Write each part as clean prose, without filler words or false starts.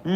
Oh,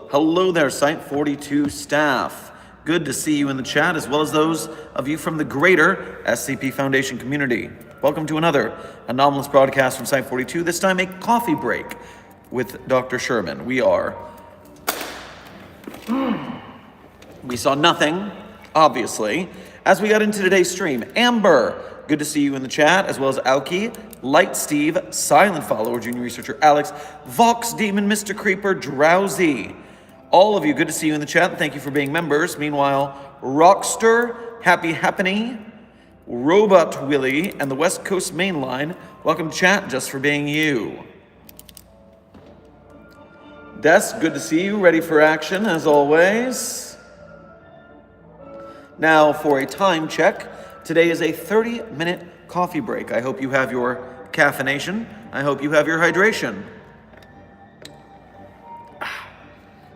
hello there, Site 42 staff. Good to see you in the chat, as well as those of you from the greater SCP Foundation community. Welcome to another anomalous broadcast from Site 42, this time a coffee break with Dr. Sherman. We saw nothing, obviously, as we got into today's stream. Amber, good to see you in the chat, as well as Aoki, Light Steve, Silent Follower, Junior Researcher Alex, Vox Demon, Mr. Creeper, Drowsy. All of you, good to see you in the chat. Thank you for being members. Meanwhile, Rockster, Happy Happening, Robot Willie, and the West Coast Mainline, welcome to chat just for being you. Des, good to see you, ready for action as always. Now for a time check, today is a 30-minute coffee break. I hope you have your caffeination. I hope you have your hydration.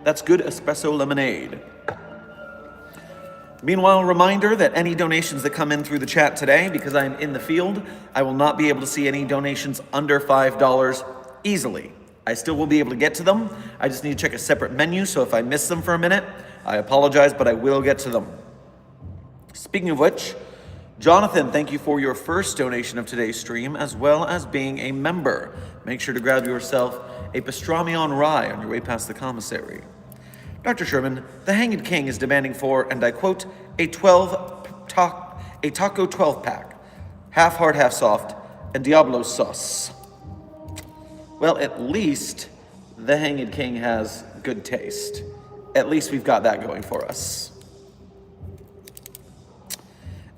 That's good espresso lemonade. Meanwhile, reminder that any donations that come in through the chat today, because I'm in the field, I will not be able to see any donations under $5 easily. I still will be able to get to them. I just need to check a separate menu, so if I miss them for a minute, I apologize, but I will get to them. Speaking of which, Jonathan, thank you for your first donation of today's stream, as well as being a member. Make sure to grab yourself a pastrami on rye on your way past the commissary. Dr. Sherman, the Hanged King is demanding for, and I quote, a taco 12-pack, half hard, half soft, and Diablo sauce. Well, at least the Hanged King has good taste. At least we've got that going for us.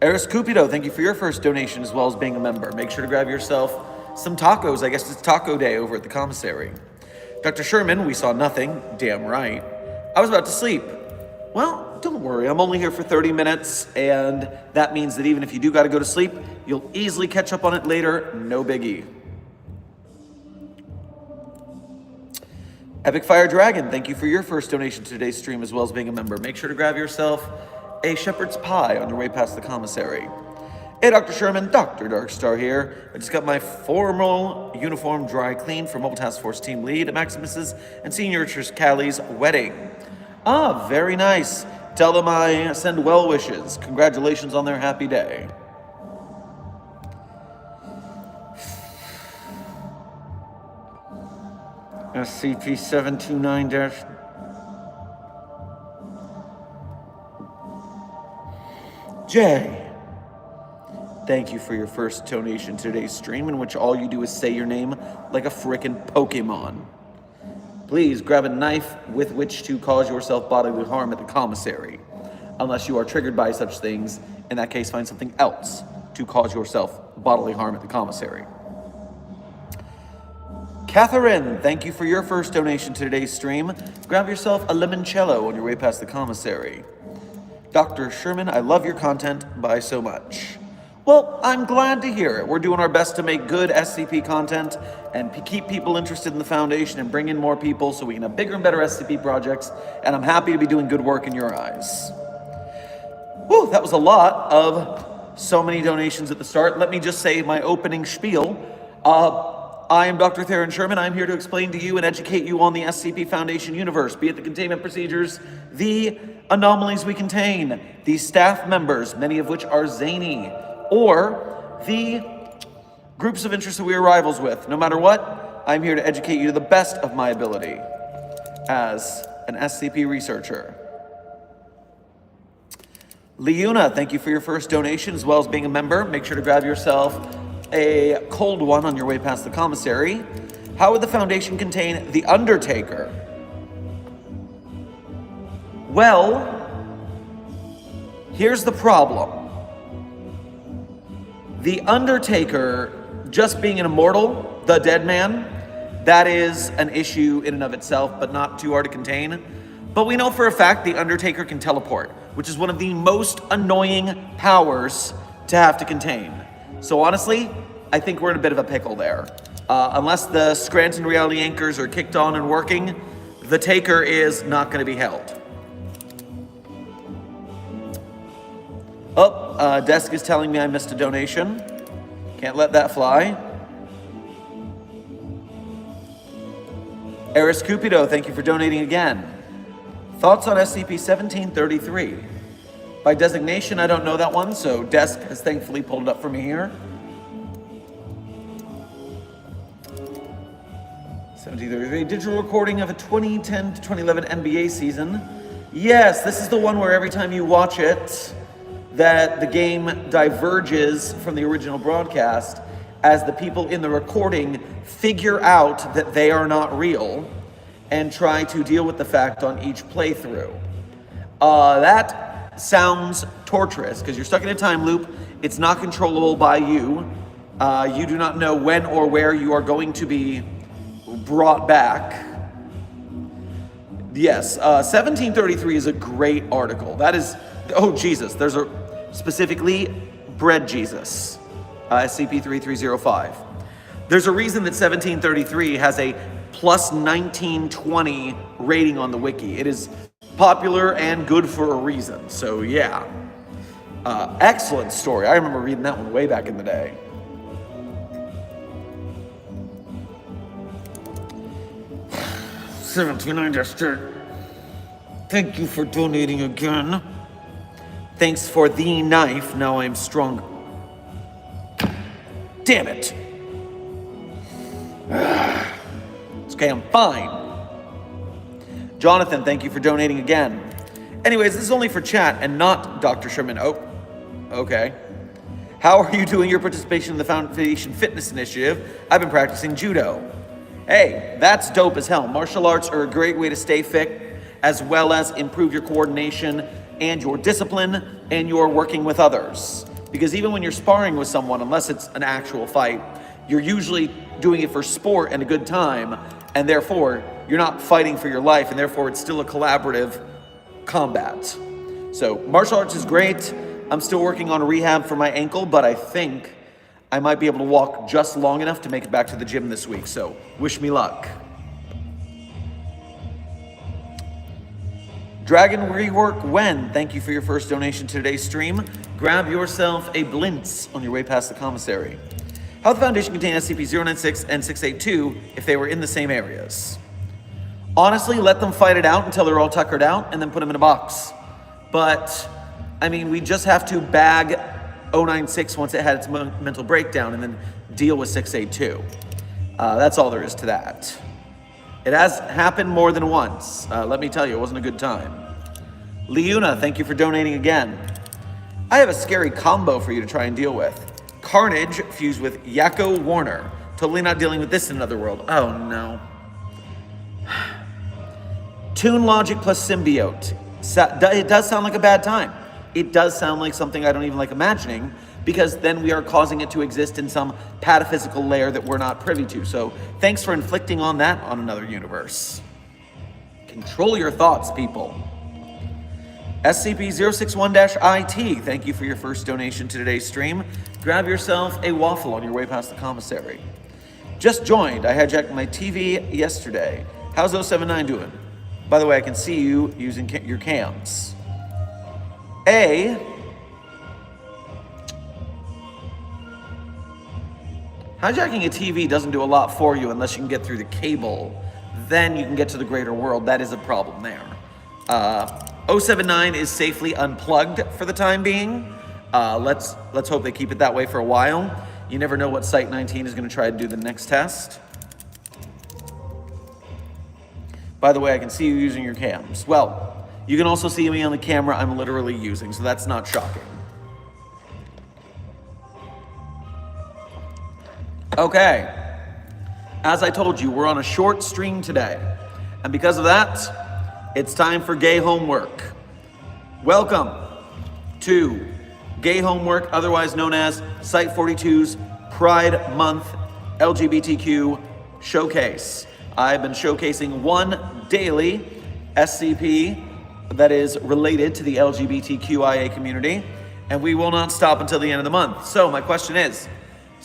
Eris Cupido, thank you for your first donation as well as being a member. Make sure to grab yourself some tacos. I guess it's taco day over at the commissary. Dr. Sherman, we saw nothing. Damn right. I was about to sleep. Well, don't worry. I'm only here for 30 minutes, and that means that even if you do got to go to sleep, you'll easily catch up on it later. No biggie. Epic Fire Dragon, thank you for your first donation to today's stream as well as being a member. Make sure to grab yourself a shepherd's pie on your way past the commissary. Hey, Dr. Sherman, Dr. Darkstar here. I just got my formal uniform dry clean for Mobile Task Force Team Lead at Maximus's and Senior Callie's wedding. Ah, very nice. Tell them I send well wishes. Congratulations on their happy day. SCP-729- J. Thank you for your first donation to today's stream, in which all you do is say your name like a frickin' Pokemon. Please grab a knife with which to cause yourself bodily harm at the commissary. Unless you are triggered by such things, in that case find something else to cause yourself bodily harm at the commissary. Catherine, thank you for your first donation to today's stream. Grab yourself a limoncello on your way past the commissary. Dr. Sherman, I love your content by so much. Well, I'm glad to hear it. We're doing our best to make good SCP content and keep people interested in the Foundation and bring in more people so we can have bigger and better SCP projects, and I'm happy to be doing good work in your eyes. Whew, that was a lot of so many donations at the start. Let me just say my opening spiel. I am Dr. Theron Sherman. I'm here to explain to you and educate you on the SCP Foundation universe, be it the containment procedures, the anomalies we contain, the staff members, many of which are zany, or the groups of interest that we are rivals with. No matter what, I'm here to educate you to the best of my ability as an SCP researcher. Leuna, thank you for your first donation as well as being a member. Make sure to grab yourself a cold one on your way past the commissary. How would the Foundation contain the Undertaker? Well, here's the problem. The Undertaker, just being an immortal, the dead man, That is an issue in and of itself, but not too hard to contain. But we know for a fact the Undertaker can teleport, which is one of the most annoying powers to have to contain. So honestly, I think we're in a bit of a pickle there. Unless the Scranton reality anchors are kicked on and working, the Taker is not going to be held. Oh, Desk is telling me I missed a donation. Can't let that fly. Eris Cupido, thank you for donating again. Thoughts on SCP-1733? By designation, I don't know that one, so Desk has thankfully pulled it up for me here. 1733, digital recording of a 2010 to 2011 NBA season. Yes, this is the one where every time you watch it, that the game diverges from the original broadcast as the people in the recording figure out that they are not real and try to deal with the fact on each playthrough. That sounds torturous because you're stuck in a time loop. It's not controllable by you. You do not know when or where you are going to be brought back. Yes, 1733 is a great article. That is, oh Jesus, there's a specifically Bread Jesus, SCP-3305. There's a reason that 1733 has a plus 1920 rating on the wiki. It is popular and good for a reason. So yeah, excellent story. I remember reading that one way back in the day. Thank you for donating again. Thanks for the knife. Now I'm strong. Damn it. It's okay, I'm fine. Jonathan, thank you for donating again. Anyways, this is only for chat and not Dr. Sherman. Oh, okay. How are you doing your participation in the Foundation Fitness Initiative? I've been practicing judo. Hey, that's dope as hell. Martial arts are a great way to stay fit, as well as improve your coordination and your discipline and your working with others. Because even when you're sparring with someone, unless it's an actual fight, you're usually doing it for sport and a good time, and therefore you're not fighting for your life, and therefore it's still a collaborative combat. So martial arts is great. I'm still working on rehab for my ankle, but I think I might be able to walk just long enough to make it back to the gym this week, so wish me luck. Dragon Rework Wen, thank you for your first donation to today's stream. Grab yourself a Blintz on your way past the commissary. How the Foundation contain SCP-096 and 682 if they were in the same areas? Honestly, let them fight it out until they're all tuckered out and then put them in a box. But, I mean, we just have to bag 096 once it had its mental breakdown and then deal with 682. That's all there is to that. It has happened more than once. Let me tell you, it wasn't a good time. Leuna, thank you for donating again. I have a scary combo for you to try and deal with. Carnage fused with Yakko Warner. Totally not dealing with this in another world. Oh no. Toon Logic plus Symbiote. It does sound like a bad time. It does sound like something I don't even like imagining, because then we are causing it to exist in some pataphysical layer that we're not privy to. So thanks for inflicting on that on another universe. Control your thoughts, people. SCP-061-IT, thank you for your first donation to today's stream. Grab yourself a waffle on your way past the commissary. Just joined. I hijacked my TV yesterday. How's 079 doing? By the way, I can see you using your cams. Hijacking a TV doesn't do a lot for you unless you can get through the cable. Then you can get to the greater world. That is a problem there. 079 is safely unplugged for the time being. Let's hope they keep it that way for a while. You never know what Site 19 is going to try to do the next test. By the way, I can see you using your cams. Well, you can also see me on the camera I'm literally using, so that's not shocking. Okay, as I told you, we're on a short stream today, and because of that, it's time for gay homework. Welcome to Gay Homework, otherwise known as Site 42's Pride Month LGBTQ showcase. I've been showcasing one daily SCP that is related to the LGBTQIA community, and we will not stop until the end of the month. So my question is,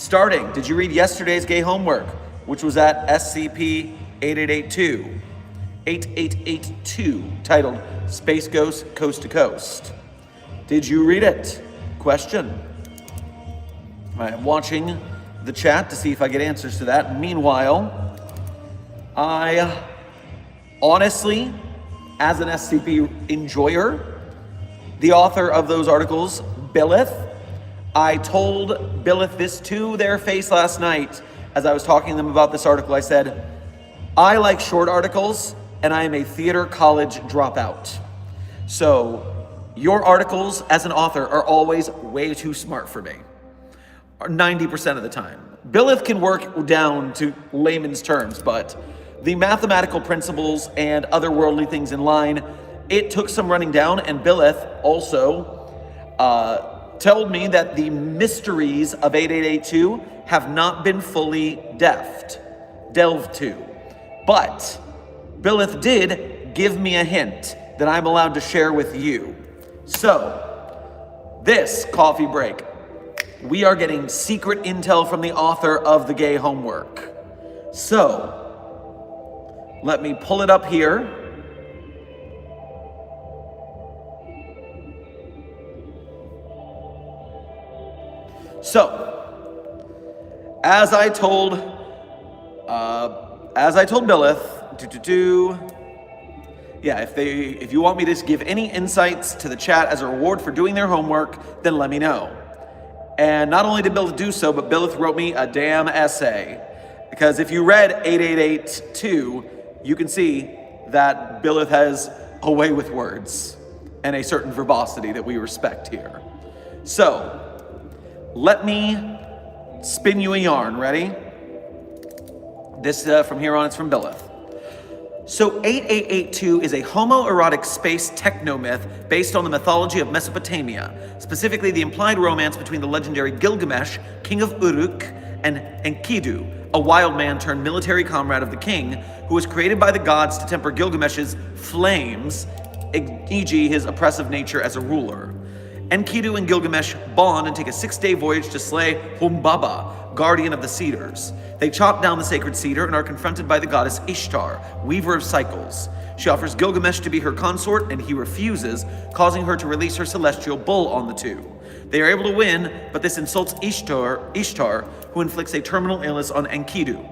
did you read yesterday's gay homework, which was at SCP 8882, titled Space Ghost Coast to Coast? Did you read it? Question. I'm watching the chat to see if I get answers to that. Meanwhile, I honestly, as an SCP enjoyer, the author of those articles, Billith, I told Billith this to their face last night as I was talking to them about this article. I said, I like short articles and I am a theater college dropout. So your articles as an author are always way too smart for me, 90% of the time. Billith can work down to layman's terms, but the mathematical principles and otherworldly things in line, it took some running down, and Billith also told me that the mysteries of 8882 have not been fully delved to. But Billith did give me a hint that I'm allowed to share with you. So, this coffee break, we are getting secret intel from the author of the gay homework. So, let me pull it up here. So, as I told Billith, if you want me to give any insights to the chat as a reward for doing their homework, then let me know. And not only did Billith do so, but Billith wrote me a damn essay. Because if you read 8882, you can see that Billith has a way with words and a certain verbosity that we respect here. So, let me spin you a yarn. Ready? This, from here on, it's from Billith. So 8882 is a homoerotic space techno-myth based on the mythology of Mesopotamia, specifically the implied romance between the legendary Gilgamesh, king of Uruk, and Enkidu, a wild man turned military comrade of the king, who was created by the gods to temper Gilgamesh's flames, e.g. his oppressive nature as a ruler. Enkidu and Gilgamesh bond and take a 6-day voyage to slay Humbaba, guardian of the cedars. They chop down the sacred cedar and are confronted by the goddess Ishtar, weaver of cycles. She offers Gilgamesh to be her consort, and he refuses, causing her to release her celestial bull on the two. They are able to win, but this insults Ishtar, who inflicts a terminal illness on Enkidu.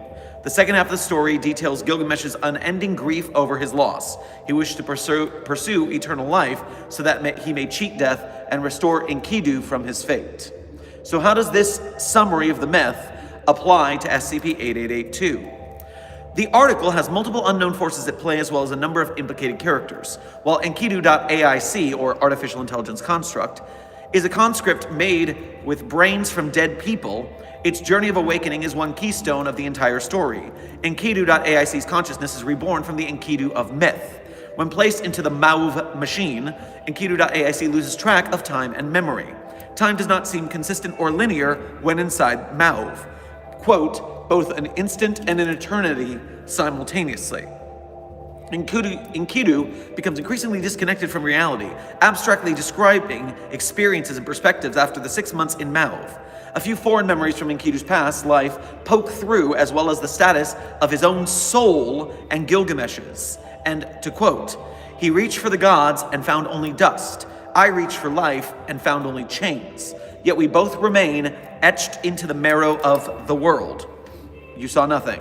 The second half of the story details Gilgamesh's unending grief over his loss. He wished to pursue eternal life so that he may cheat death and restore Enkidu from his fate. So how does this summary of the myth apply to SCP-8882? The article has multiple unknown forces at play as well as a number of implicated characters. While Enkidu.AIC, or Artificial Intelligence Construct, is a conscript made with brains from dead people, its journey of awakening is one keystone of the entire story. Enkidu.AIC's consciousness is reborn from the Enkidu of myth. When placed into the Mauve machine, Enkidu.AIC loses track of time and memory. Time does not seem consistent or linear when inside Mauve. Quote, both an instant and an eternity simultaneously. Enkidu becomes increasingly disconnected from reality, abstractly describing experiences and perspectives after the 6 months in Mauve. A few foreign memories from Enkidu's past life poke through, as well as the status of his own soul and Gilgamesh's. And to quote, he reached for the gods and found only dust. I reached for life and found only chains. Yet we both remain etched into the marrow of the world. You saw nothing.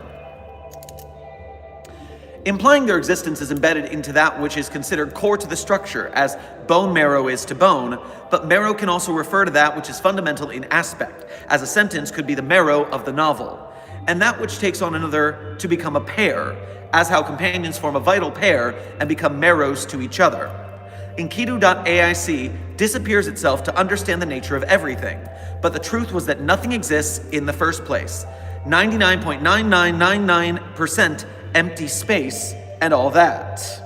Implying their existence is embedded into that which is considered core to the structure, as bone marrow is to bone, but marrow can also refer to that which is fundamental in aspect, as a sentence could be the marrow of the novel, and that which takes on another to become a pair, as how companions form a vital pair and become marrows to each other. Enkidu.AIC disappears itself to understand the nature of everything, but the truth was that nothing exists in the first place. 99.9999% empty space and all that.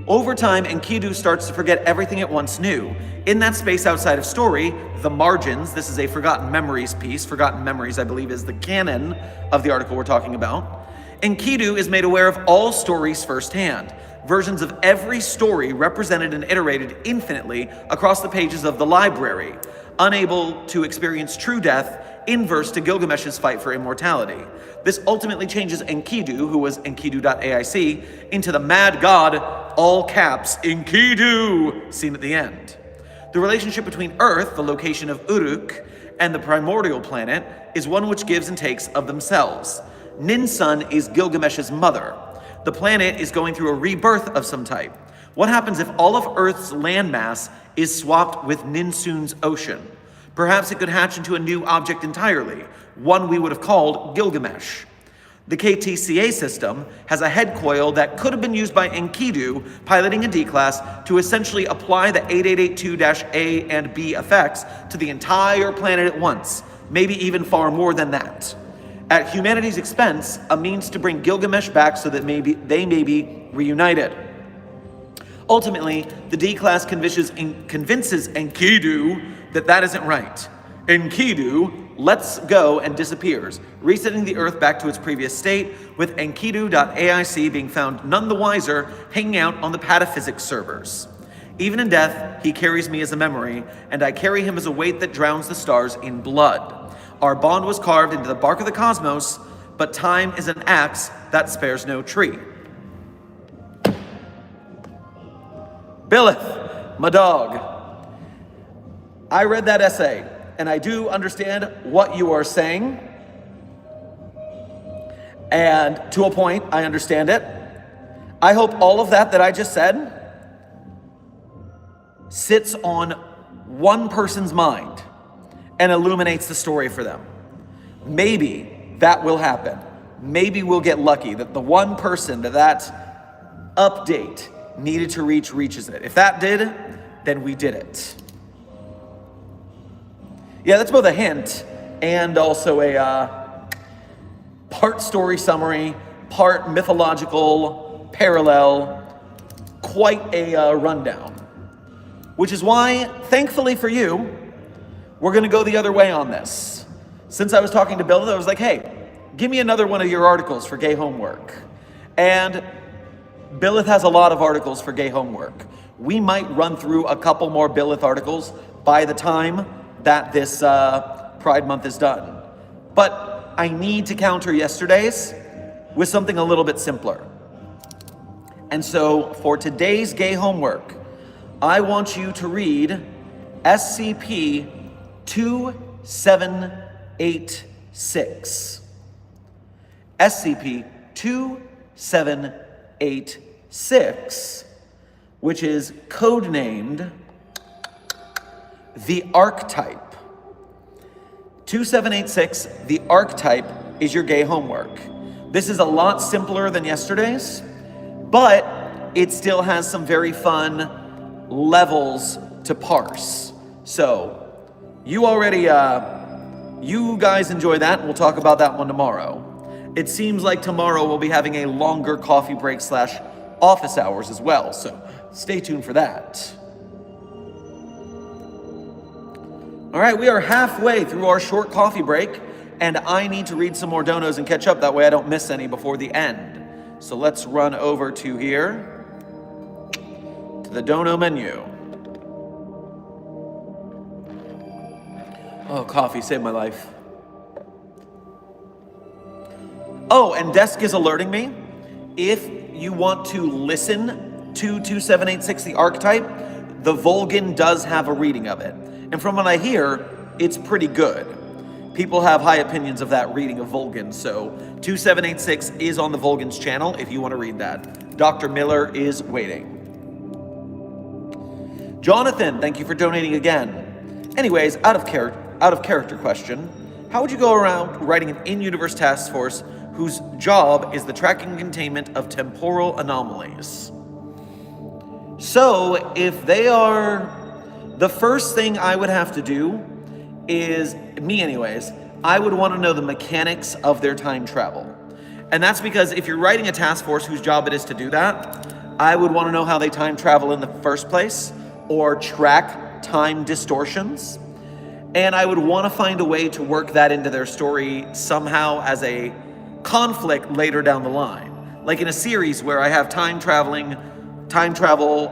Over time, Enkidu starts to forget everything it once knew. In that space outside of story, the margins, this is a Forgotten Memories piece. Forgotten Memories, I believe, is the canon of the article we're talking about. Enkidu is made aware of all stories firsthand. Versions of every story represented and iterated infinitely across the pages of the library, unable to experience true death, inverse to Gilgamesh's fight for immortality. This ultimately changes Enkidu, who was Enkidu.aic, into the mad god, all caps, Enkidu, seen at the end. The relationship between Earth, the location of Uruk, and the primordial planet is one which gives and takes of themselves. Ninsun is Gilgamesh's mother. The planet is going through a rebirth of some type. What happens if all of Earth's landmass is swapped with Ninsun's ocean? Perhaps it could hatch into a new object entirely, one we would have called Gilgamesh. The KTCA system has a head coil that could have been used by Enkidu piloting a D-class to essentially apply the 8882-A and B effects to the entire planet at once, maybe even far more than that. At humanity's expense, a means to bring Gilgamesh back so that they may be reunited. Ultimately, the D-class convinces Enkidu that isn't right. Enkidu lets go and disappears, resetting the Earth back to its previous state, with Enkidu.aic being found none the wiser, hanging out on the pataphysics servers. Even in death, he carries me as a memory, and I carry him as a weight that drowns the stars in blood. Our bond was carved into the bark of the cosmos, but time is an axe that spares no tree. Billith, my dog. I read that essay, and I do understand what you are saying. And to a point, I understand it. I hope all of that I just said sits on one person's mind and illuminates the story for them. Maybe that will happen. Maybe we'll get lucky that the one person that update needed to reaches it. If that did, then we did it. Yeah, that's both a hint and also a part story summary, part mythological parallel, quite a rundown. Which is why, thankfully for you, we're going to go the other way on this. Since I was talking to Bill, I was like, hey, give me another one of your articles for gay homework. And Billith has a lot of articles for gay homework. We might run through a couple more Billith articles by the time that this Pride Month is done. But I need to counter yesterday's with something a little bit simpler. And so for today's gay homework, I want you to read SCP-2786. SCP-2786, which is codenamed the Archetype. 2786, the Archetype, is your gay homework. This is a lot simpler than yesterday's, but it still has some very fun levels to parse. So you already, you guys enjoy that, and we'll talk about that one tomorrow. It seems like tomorrow we'll be having a longer coffee break / office hours as well, so stay tuned for that. All right, we are halfway through our short coffee break, and I need to read some more donos and catch up. That way I don't miss any before the end. So let's run over to here, to the dono menu. Oh, coffee saved my life. Oh, and Desk is alerting me. If you want to listen to 2786, the Archetype, the Volgan does have a reading of it. And from what I hear, it's pretty good. People have high opinions of that reading of Volgan, so 2786 is on the Volgan's channel if you want to read that. Dr. Miller is waiting. Jonathan, thank you for donating again. Anyways, out of character question, how would you go around writing an in-universe task force whose job is the tracking and containment of temporal anomalies? So, if they are... The first thing I would have to do is, me anyways, I would want to know the mechanics of their time travel. And that's because if you're writing a task force whose job it is to do that, I would want to know how they time travel in the first place, or track time distortions. And I would want to find a way to work that into their story somehow as a conflict later down the line. Like in a series where I have time travel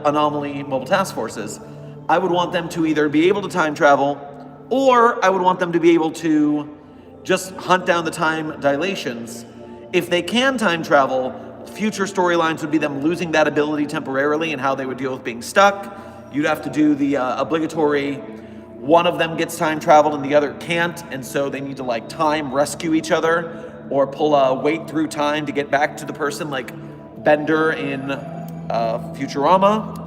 anomaly mobile task forces, I would want them to either be able to time travel, or I would want them to be able to just hunt down the time dilations. If they can time travel, future storylines would be them losing that ability temporarily and how they would deal with being stuck. You'd have to do the obligatory, one of them gets time traveled and the other can't, and so they need to like time rescue each other or pull a wait through time to get back to the person, like Bender in Futurama.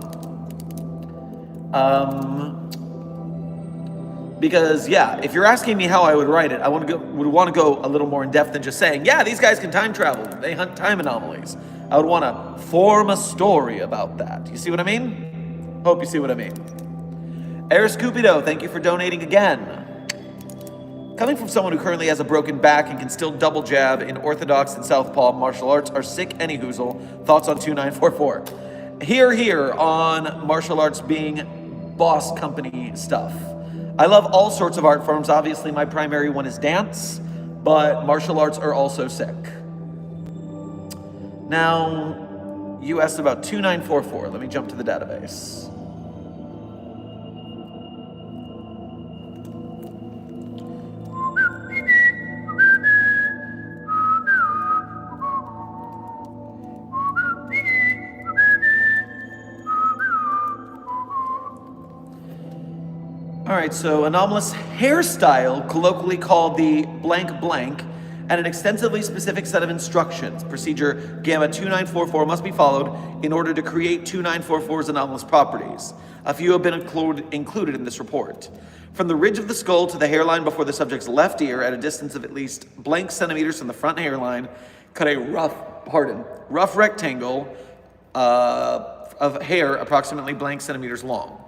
Because yeah, if you're asking me how I would write it, I would want to go a little more in depth than just saying, yeah, these guys can time travel, they hunt time anomalies. I would want to form a story about that. You see what I mean? Hope you see what I mean. Eris Cupido, thank you for donating again. Coming from someone who currently has a broken back and can still double jab in orthodox and southpaw martial arts are sick any hoozle. Thoughts on 2944? Here on martial arts being boss company stuff. I love all sorts of art forms. Obviously, my primary one is dance, but martial arts are also sick. Now, you asked about 2944. Let me jump to the database. All right, so anomalous hairstyle, colloquially called the blank blank, and an extensively specific set of instructions. Procedure Gamma 2944 must be followed in order to create 2944's anomalous properties. A few have been included in this report. From the ridge of the skull to the hairline before the subject's left ear at a distance of at least blank centimeters from the front hairline, cut a rough rectangle of hair approximately blank centimeters long.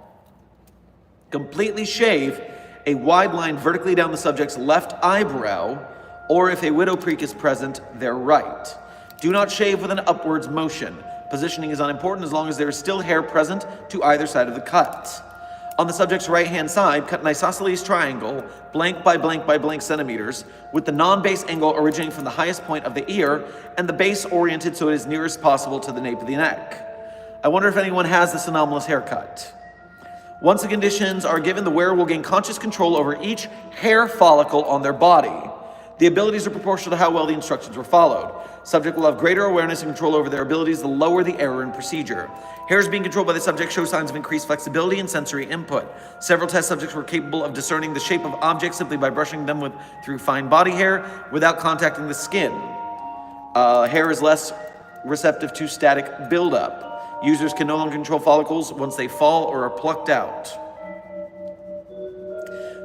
Completely shave a wide line vertically down the subject's left eyebrow, or if a widow peak is present, their right. Do not shave with an upwards motion. Positioning is unimportant as long as there is still hair present to either side of the cut. On the subject's right-hand side, cut an isosceles triangle, blank by blank by blank centimeters, with the non-base angle originating from the highest point of the ear and the base oriented so it is nearest possible to the nape of the neck. I wonder if anyone has this anomalous haircut. Once the conditions are given, the wearer will gain conscious control over each hair follicle on their body. The abilities are proportional to how well the instructions were followed. Subject will have greater awareness and control over their abilities the lower the error in procedure. Hairs being controlled by the subject show signs of increased flexibility and sensory input. Several test subjects were capable of discerning the shape of objects simply by brushing them through fine body hair without contacting the skin. Hair is less receptive to static buildup. Users can no longer control follicles once they fall or are plucked out.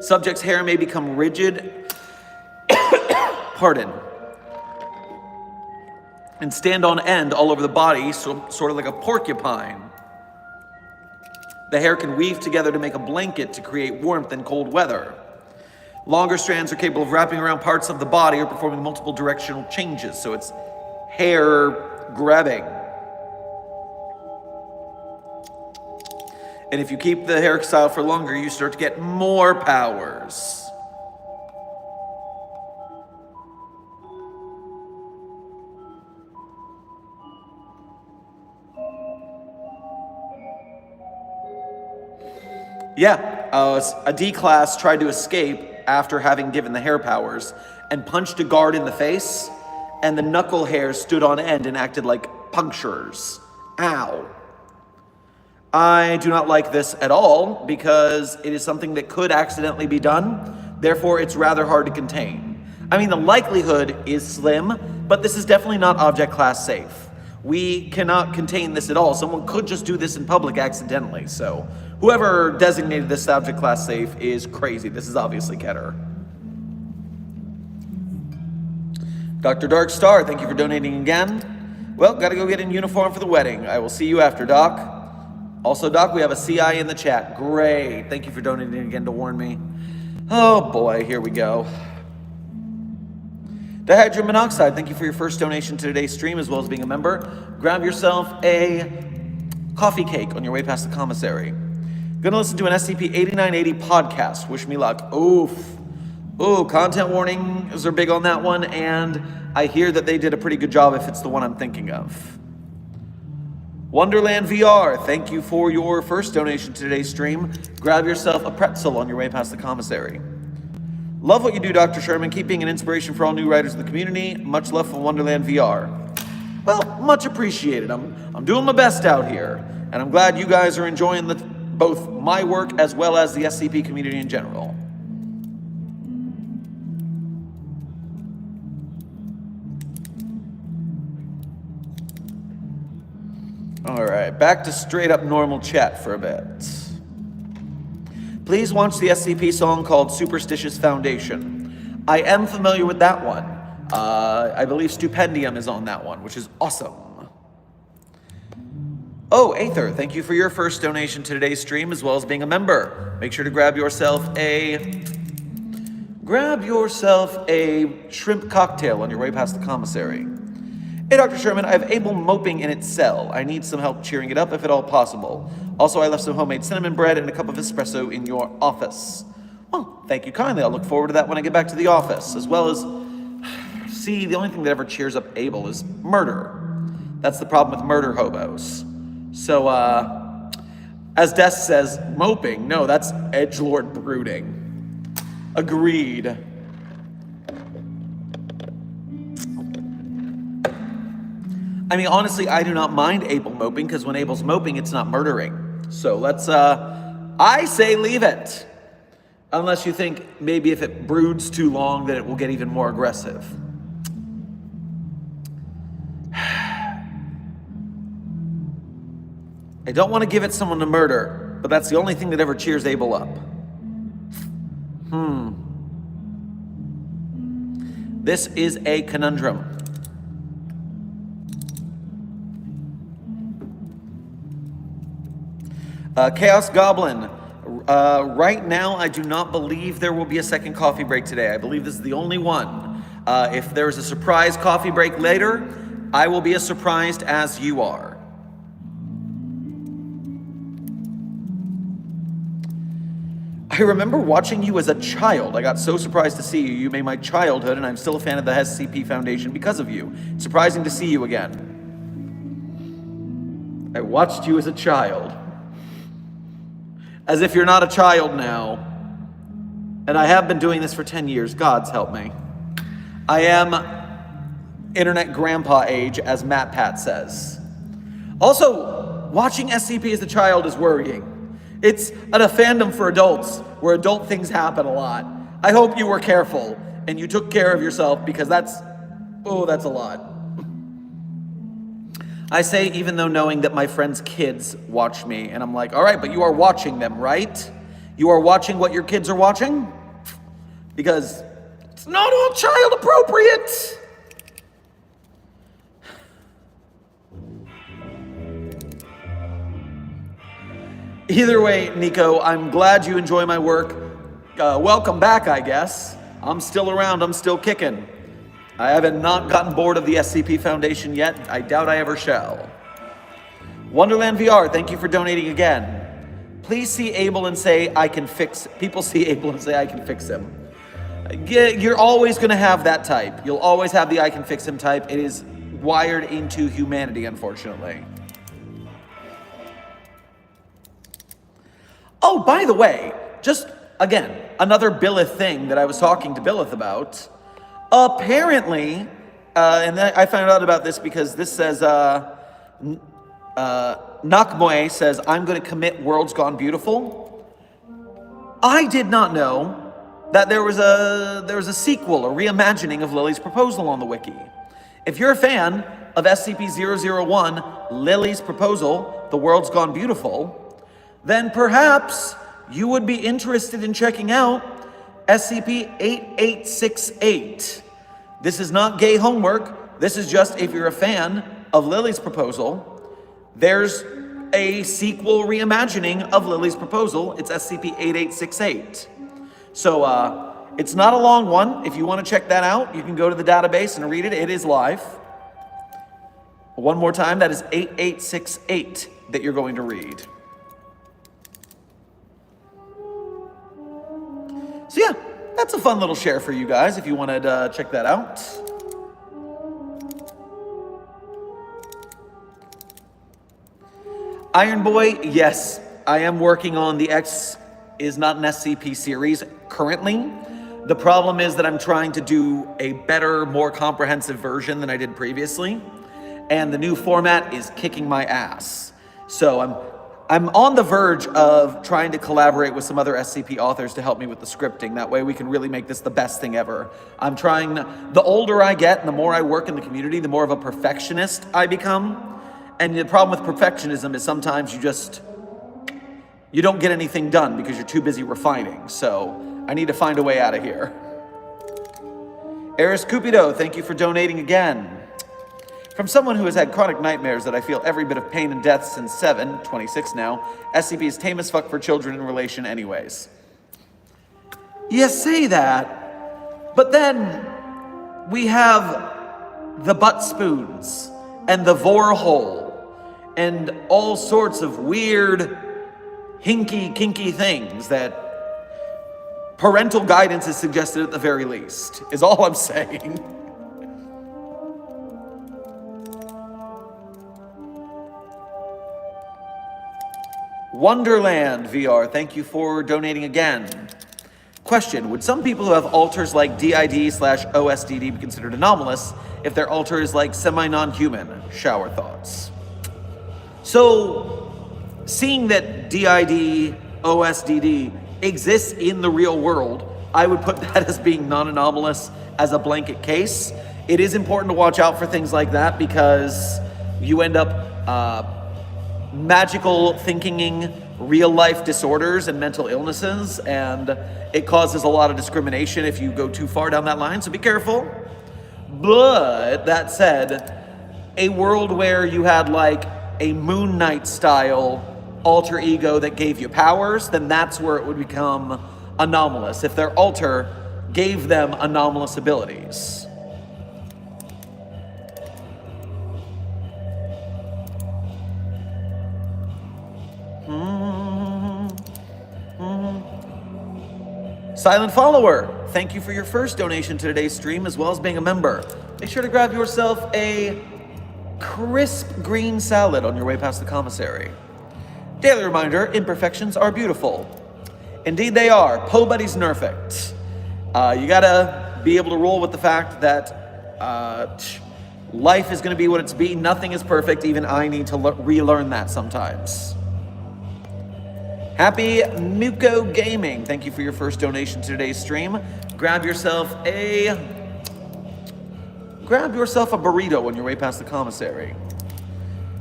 Subject's hair may become rigid, and stand on end all over the body, so sort of like a porcupine. The hair can weave together to make a blanket to create warmth in cold weather. Longer strands are capable of wrapping around parts of the body or performing multiple directional changes, so it's hair grabbing. And if you keep the hairstyle for longer, you start to get more powers. Yeah, a D class tried to escape after having given the hair powers and punched a guard in the face, and the knuckle hairs stood on end and acted like punctures. Ow. I do not like this at all because it is something that could accidentally be done. Therefore, it's rather hard to contain. I mean, the likelihood is slim, but this is definitely not object class safe. We cannot contain this at all. Someone could just do this in public accidentally. So whoever designated this object class safe is crazy. This is obviously Keter. Dr. Darkstar, thank you for donating again. Well, gotta go get in uniform for the wedding. I will see you after, Doc. Also, Doc, we have a CI in the chat. Great. Thank you for donating again to warn me. Oh boy, here we go. Dihydrogen monoxide, thank you for your first donation to today's stream as well as being a member. Grab yourself a Coffee cake on your way past the commissary. Gonna listen to an SCP-8980 podcast. Wish me luck. Oof. Ooh, content warnings are big on that one, and I hear that they did a pretty good job if it's the one I'm thinking of. Wonderland VR, thank you for your first donation to today's stream. Grab yourself a pretzel on your way past the commissary. Love what you do, Dr. Sherman. Keep being an inspiration for all new writers in the community. Much love from Wonderland VR. Well, much appreciated. I'm doing my best out here, and I'm glad you guys are enjoying both my work as well as the SCP community in general. All right, back to straight up normal chat for a bit. Please watch the SCP song called Superstitious Foundation. I am familiar with that one. I believe Stupendium is on that one, which is awesome. Oh, Aether, thank you for your first donation to today's stream, as well as being a member. Make sure to grab yourself a shrimp cocktail on your way past the commissary. Hey, Dr. Sherman, I have Abel moping in its cell. I need some help cheering it up if at all possible. Also, I left some homemade cinnamon bread and a cup of espresso in your office. Well, thank you kindly. I'll look forward to that when I get back to the office, as well as... See, the only thing that ever cheers up Abel is murder. That's the problem with murder hobos. So, as Des says, moping. No, that's edgelord brooding. Agreed. I mean, honestly, I do not mind Abel moping, because when Abel's moping, it's not murdering. So let's, I say leave it. Unless you think maybe if it broods too long that it will get even more aggressive. I don't want to give it someone to murder, but that's the only thing that ever cheers Abel up. This is a conundrum. Chaos Goblin. Right now, I do not believe there will be a second coffee break today. I believe this is the only one. If there's a surprise coffee break later, I will be as surprised as you are. I remember watching you as a child. I got so surprised to see you. You made my childhood, and I'm still a fan of the SCP Foundation because of you. It's surprising to see you again. I watched you as a child. As if you're not a child now. And I have been doing this for 10 years. God's help me. I am internet grandpa age, as Matt Pat says. Also, watching SCP as a child is worrying. It's a fandom for adults, where adult things happen a lot. I hope you were careful, and you took care of yourself, because that's a lot. I say, even though knowing that my friends' kids watch me, and I'm like, all right, but you are watching them, right? You are watching what your kids are watching? Because it's not all child appropriate. Either way, Nico, I'm glad you enjoy my work. Welcome back, I guess. I'm still around, I'm still kicking. I haven't not gotten bored of the SCP Foundation yet. I doubt I ever shall. Wonderland VR, thank you for donating again. Please see Abel and say, I can fix... People see Abel and say, I can fix him. You're always going to have that type. You'll always have the I can fix him type. It is wired into humanity, unfortunately. Oh, by the way, just, again, another Billith thing that I was talking to Billith about. Apparently, and I found out about this because this says, Nakmoe says, I'm going to commit World's Gone Beautiful. I did not know that there was a sequel, a reimagining of Lily's Proposal on the wiki. If you're a fan of SCP-001, Lily's Proposal, The World's Gone Beautiful, then perhaps you would be interested in checking out SCP-8868. This is not gay homework. This is just if you're a fan of Lily's Proposal, there's a sequel reimagining of Lily's Proposal. It's SCP-8868. So it's not a long one. If you want to check that out, you can go to the database and read it. It is live. One more time, that is 8868 that you're going to read. So yeah, that's a fun little share for you guys if you wanted to check that out. Iron Boy, yes, I am working on the X is not an SCP series currently. The problem is that I'm trying to do a better, more comprehensive version than I did previously, and the new format is kicking my ass. So I'm on the verge of trying to collaborate with some other SCP authors to help me with the scripting. That way we can really make this the best thing ever. I'm trying, the older I get and the more I work in the community, the more of a perfectionist I become. And the problem with perfectionism is sometimes you don't get anything done because you're too busy refining. So I need to find a way out of here. Eris Cupido, thank you for donating again. From someone who has had chronic nightmares that I feel every bit of pain and death since 26 now, SCP is tame as fuck for children in relation anyways. You say that, but then we have the butt spoons and the vor hole and all sorts of weird, hinky, kinky things that parental guidance is suggested at the very least, is all I'm saying. Wonderland VR, thank you for donating again. Question, would some people who have alters like DID/OSDD be considered anomalous if their alter is like semi-non-human? Shower thoughts. So, seeing that DID, OSDD exists in the real world, I would put that as being non-anomalous as a blanket case. It is important to watch out for things like that because you end up magical thinking, real life disorders and mental illnesses, and it causes a lot of discrimination if you go too far down that line, so be careful. But that said, a world where you had like a Moon Knight style alter ego that gave you powers, then that's where it would become anomalous, if their alter gave them anomalous abilities. Silent Follower, thank you for your first donation to today's stream as well as being a member. Make sure to grab yourself a crisp green salad on your way past the commissary. Daily reminder, imperfections are beautiful. Indeed they are. Po Buddy's nerfect. You gotta be able to roll with the fact that life is gonna be what it's be. Nothing is perfect. Even I need to relearn that sometimes. Happy Muko Gaming, thank you for your first donation to today's stream. Grab yourself a burrito on your way past the commissary.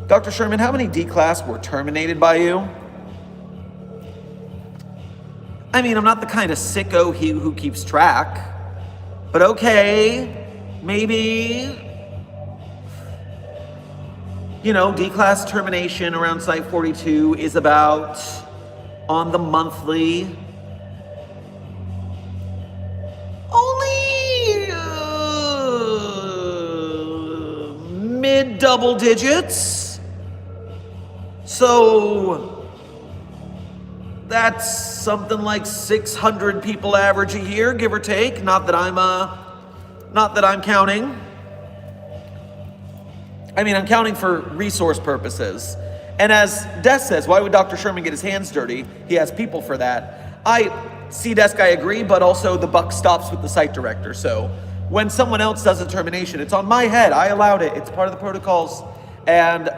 Dr. Sherman, how many D-class were terminated by you? I mean, I'm not the kind of sicko who keeps track, but okay, maybe, D-class termination around Site 42 is about, on the monthly, only mid-double digits. So that's something like 600 people average a year, give or take. Not that I'm counting. I mean, I'm counting for resource purposes. And as Des says, why would Dr. Sherman get his hands dirty? He has people for that. I agree, but also the buck stops with the site director. So when someone else does a termination, it's on my head. I allowed it. It's part of the protocols. And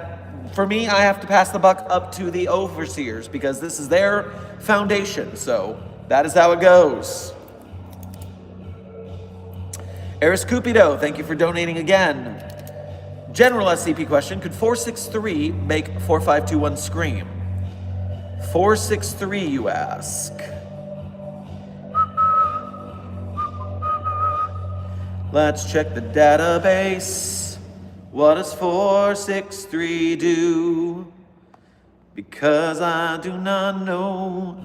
for me, I have to pass the buck up to the overseers because this is their foundation. So that is how it goes. Eris Cupido, thank you for donating again. General SCP question, could 463 make 4521 scream? 463, you ask. Let's check the database. What does 463 do? Because I do not know.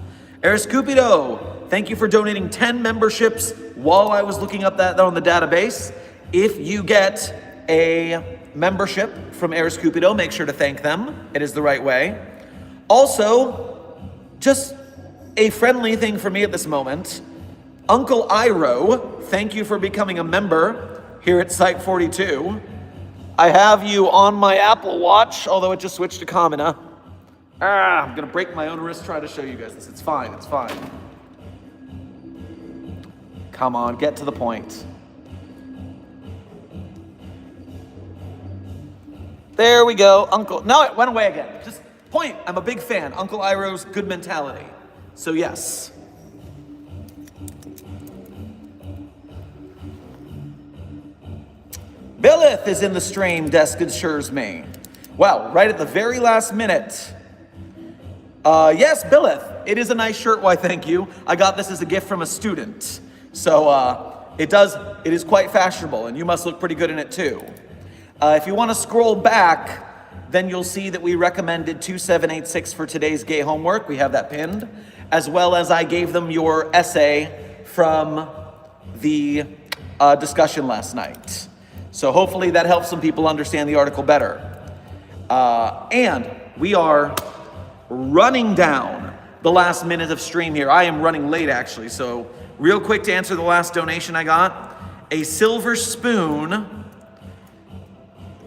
Eris Cupido, thank you for donating 10 memberships while I was looking up that on the database. If you get a membership from Eris Cupido, make sure to thank them. It is the right way. Also, just a friendly thing for me at this moment, Uncle Iro, thank you for becoming a member here at Site 42. I have you on my Apple Watch, although it just switched to common, huh? I'm gonna break my own wrist trying to show you guys this. It's fine, it's fine. Come on, get to the point. There we go, Uncle. No, it went away again. Just point, I'm a big fan. Uncle Iroh's good mentality. So yes. Billith is in the stream, desk assures me. Wow, right at the very last minute. Yes, Billith, it is a nice shirt, why thank you. I got this as a gift from a student. So it is quite fashionable, and you must look pretty good in it too. If you want to scroll back, then you'll see that we recommended 2786 for today's gay homework. We have that pinned, as well as I gave them your essay from the discussion last night. So hopefully that helps some people understand the article better. And we are running down the last minute of stream here. I am running late actually, so real quick to answer the last donation I got. A silver spoon.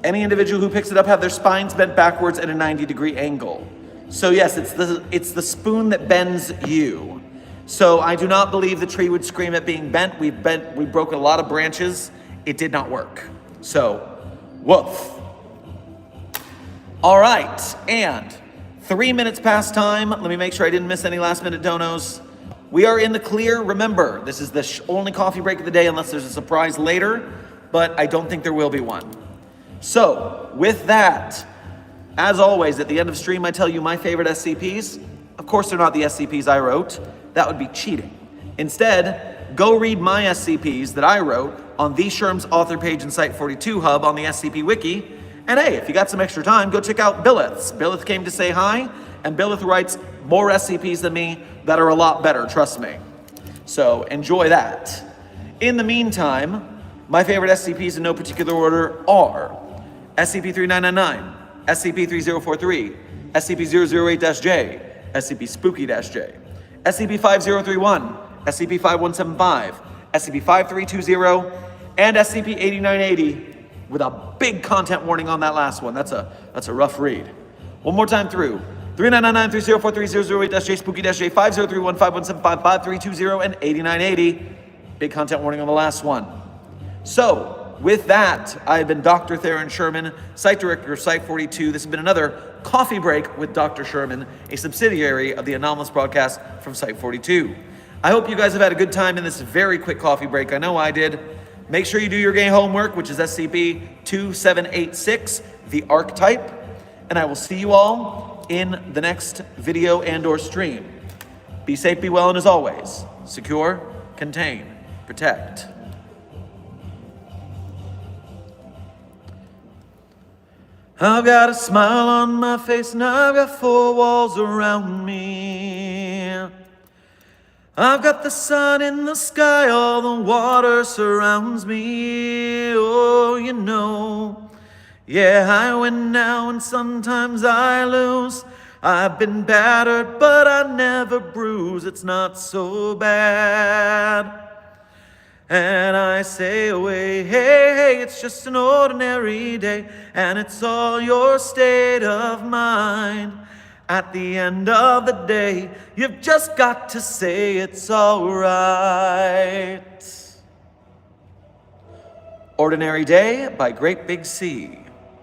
Any individual who picks it up have their spines bent backwards at a 90-degree angle. So yes, it's the spoon that bends you. So I do not believe the tree would scream at being bent. We've broken a lot of branches. It did not work. So, woof. All right, and 3 minutes past time. Let me make sure I didn't miss any last minute donos. We are in the clear. Remember, this is the only coffee break of the day unless there's a surprise later, but I don't think there will be one. So, with that, as always, at the end of stream, I tell you my favorite SCPs. Of course, they're not the SCPs I wrote. That would be cheating. Instead, go read my SCPs that I wrote on the Sherm's author page in Site 42 Hub on the SCP Wiki. And hey, if you got some extra time, go check out Billith's. Billith came to say hi, and Billith writes more SCPs than me that are a lot better, trust me. So enjoy that. In the meantime, my favorite SCPs in no particular order are SCP-3999, SCP-3043, SCP-008-J, SCP-Spooky-J, SCP-5031, SCP-5175, SCP-5320, and SCP-8980, with a big content warning on that last one. That's a rough read. One more time through. 3999, 3043, 008-J, Spooky-J, 5031, 5175, 5320, and 8980. Big content warning on the last one. So, with that, I've been Dr. Theron Sherman, Site Director of Site 42. This has been another Coffee Break with Dr. Sherman, a subsidiary of the Anomalous broadcast from Site 42. I hope you guys have had a good time in this very quick coffee break. I know I did. Make sure you do your gay homework, which is SCP-2786, the archetype. And I will see you all in the next video and/or stream. Be safe, be well, and as always, secure, contain, protect. I've got a smile on my face and I've got four walls around me. I've got the sun in the sky, all the water surrounds me. Oh, you know, yeah, I win now and sometimes I lose. I've been battered, but I never bruise. It's not so bad. And I say away, hey, hey, it's just an ordinary day, and it's all your state of mind. At the end of the day, you've just got to say it's all right. Ordinary Day by Great Big Sea.